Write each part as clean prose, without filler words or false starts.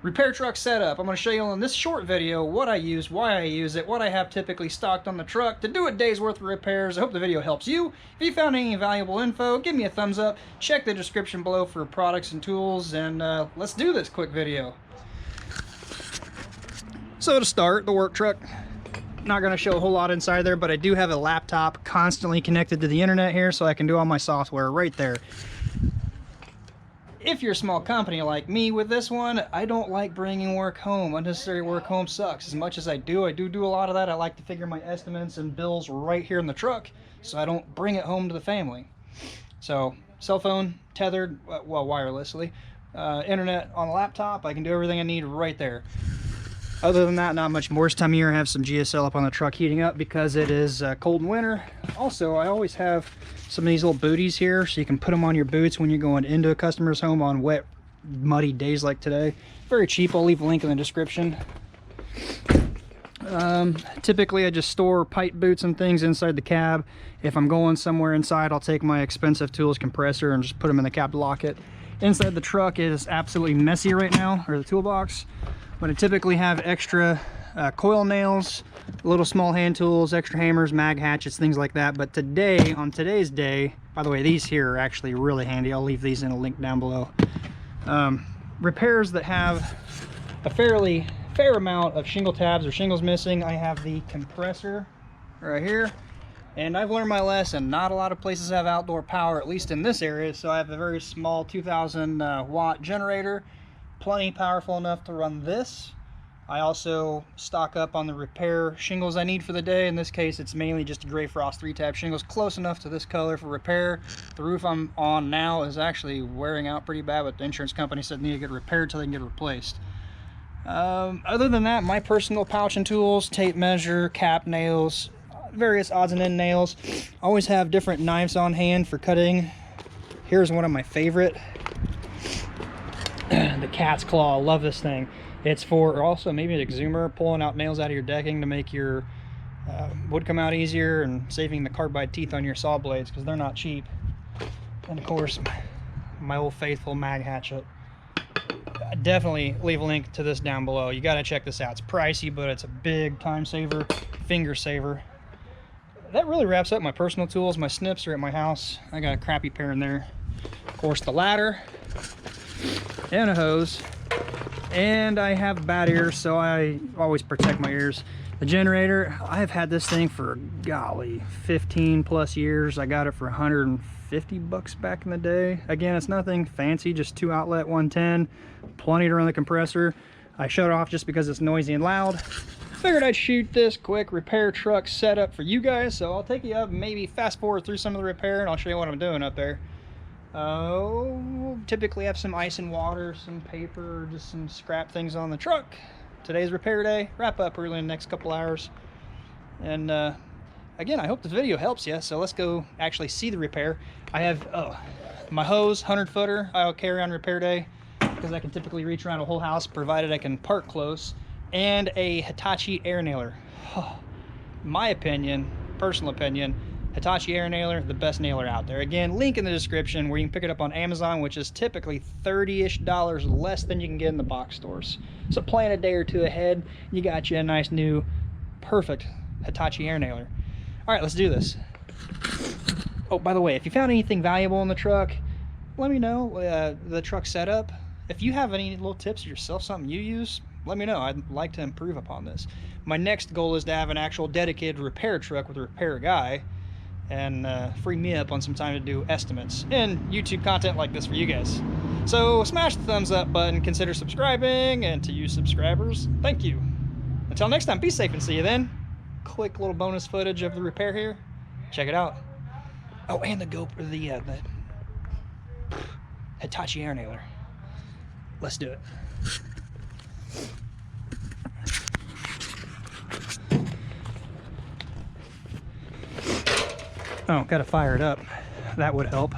Repair truck setup. I'm going to show you in this short video what I use, why I use it, what I have typically stocked on the truck to do a day's worth of repairs. I hope the video helps you. If you found any valuable info, give me a thumbs up. Check the description below for products and tools, and let's do this quick video. So to start, the work truck. Not going to show a whole lot inside there, but I do have a laptop constantly connected to the internet here, so I can do all my software right there. If you're a small company like me with this one, I don't like bringing work home. Unnecessary work home sucks. As much as I do a lot of that. I like to figure my estimates and bills right here in the truck, so I don't bring it home to the family. So, cell phone, tethered, well, wirelessly. Internet on the laptop, I can do everything I need right there. Other than that, not much more. This time of year I have some GEOCEL up on the truck heating up because it is cold in winter. Also, I always have some of these little booties here so you can put them on your boots when you're going into a customer's home on wet, muddy days like today. Very cheap. I'll leave a link in the description. Typically I just store pipe boots and things inside the cab. If I'm going somewhere inside, I'll take my expensive tools compressor and just put them in the cab to lock it. Inside the truck is absolutely messy right now, or the toolbox. But I typically have extra coil nails, little small hand tools, extra hammers, mag hatchets, things like that. But today, on today's day, by the way, these here are actually really handy. I'll leave these in a link down below. Repairs that have a fair amount of shingle tabs or shingles missing, I have the compressor right here. And I've learned my lesson. Not a lot of places have outdoor power, at least in this area. So I have a very small 2,000 watt generator. Plenty powerful enough to run this. I also stock up on the repair shingles I need for the day. In this case, it's mainly just a gray frost 3-tab shingles, close enough to this color for repair. The roof I'm on now is actually wearing out pretty bad, but the insurance company said need to get repaired till they can get replaced. Other than that, my personal pouch and tools, tape measure, cap nails, various odds and end nails. Always have different knives on hand for cutting. Here's one of my favorite. The cat's claw. I love this thing. It's for also maybe an exhumer, pulling out nails out of your decking to make your wood come out easier and saving the carbide teeth on your saw blades because they're not cheap. And of course, my old faithful mag hatchet. Definitely leave a link to this down below. You got to check this out. It's pricey, but it's a big time saver, finger saver. That really wraps up my personal tools. My snips are at my house. I got a crappy pair in there. Of course, the ladder and a hose, and I have bad ears, so I always protect my ears. The generator, I've had this thing for golly 15 plus years. I got it for 150 bucks back in the day. Again, it's nothing fancy, just 2 outlet 110, plenty to run the compressor. I shut it off just because it's noisy and loud. Figured I'd shoot this quick repair truck setup for you guys, so I'll take you up and maybe fast forward through some of the repair and I'll show you what I'm doing up there. Typically have some ice and water, some paper, just some scrap things on the truck. Today's repair day. Wrap up early in the next couple hours. And again, I hope this video helps you. So let's go actually see the repair. I have my hose, 100-footer. I'll carry on repair day because I can typically reach around a whole house provided I can park close. And a Hitachi air nailer. My opinion, personal opinion, Hitachi air nailer, the best nailer out there. Again, link in the description where you can pick it up on Amazon, which is typically $30-ish less than you can get in the box stores. So plan a day or two ahead, you got you a nice new, perfect Hitachi air nailer. All right, let's do this. Oh, by the way, if you found anything valuable in the truck, let me know. The truck setup. If you have any little tips yourself, something you use, let me know. I'd like to improve upon this. My next goal is to have an actual dedicated repair truck with a repair guy, and free me up on some time to do estimates and YouTube content like this for you guys. So smash the thumbs up button, consider subscribing, and to you subscribers, thank you. Until next time, be safe and see you then. Quick little bonus footage of the repair here. Check it out. Oh, and the Hitachi air nailer. Let's do it. Oh, gotta fire it up. That would help.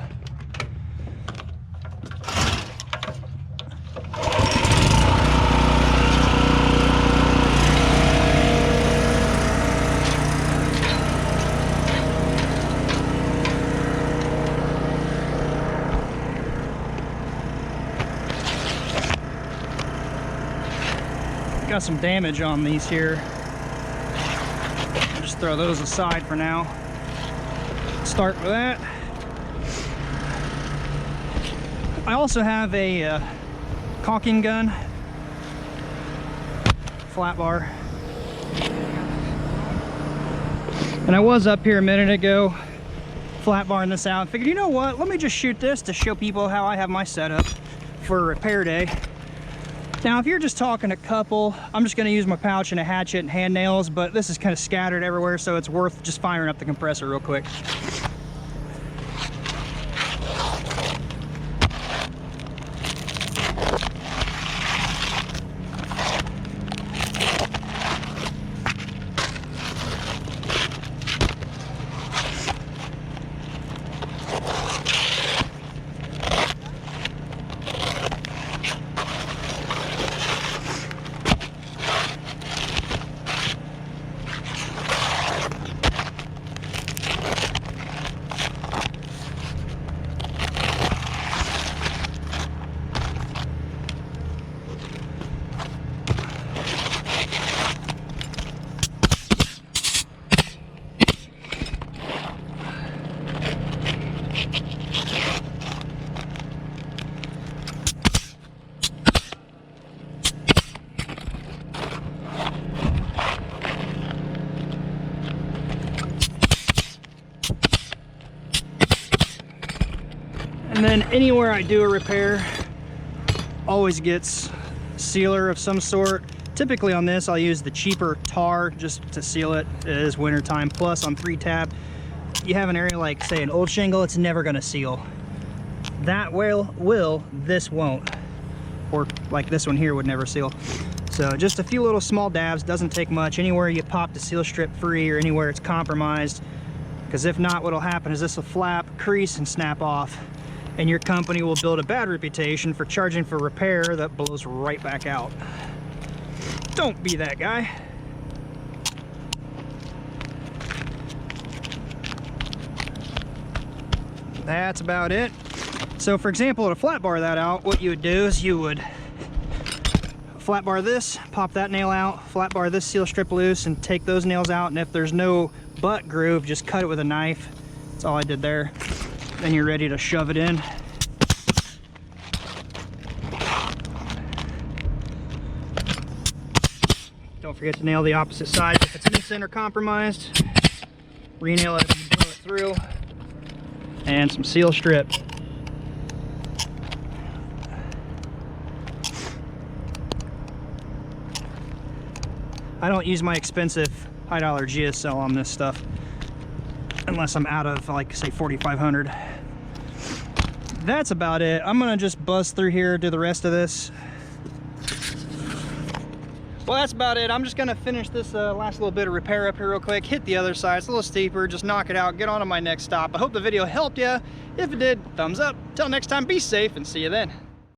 Got some damage on these here. Just throw those aside for now. Start with that. I also have a caulking gun, flat bar. And I was up here a minute ago, flat barring this out. Figured, you know what? Let me just shoot this to show people how I have my setup for repair day. Now, if you're just talking a couple, I'm just going to use my pouch and a hatchet and hand nails, but this is kind of scattered everywhere, so it's worth just firing up the compressor real quick. And then anywhere I do a repair, always gets sealer of some sort. Typically on this, I'll use the cheaper tar just to seal it. It is wintertime. Plus on 3-tab, you have an area like, say, an old shingle, it's never gonna seal. That will, this won't. Or like this one here would never seal. So just a few little small dabs, doesn't take much. Anywhere you pop the seal strip free or anywhere it's compromised, because if not, what'll happen is this will flap, crease, and snap off. And your company will build a bad reputation for charging for repair that blows right back out. Don't be that guy. That's about it. So for example, to flat bar that out, what you would do is you would flat bar this, pop that nail out, flat bar this seal strip loose, and take those nails out. And if there's no butt groove, just cut it with a knife. That's all I did there. Then you're ready to shove it in. Don't forget to nail the opposite side if it's missing or compromised. Re-nail it and blow it through. And some seal strip. I don't use my expensive high-dollar GEOCEL on this stuff unless I'm out of, like, say, 4,500. That's about it. I'm gonna just buzz through here, do the rest of this. Well, that's about it. I'm just gonna finish this last little bit of repair up here real quick, hit the other side. It's a little steeper, just knock it out, get on to my next stop. I hope the video helped you. If it did, thumbs up. Till next time, be safe and see you then.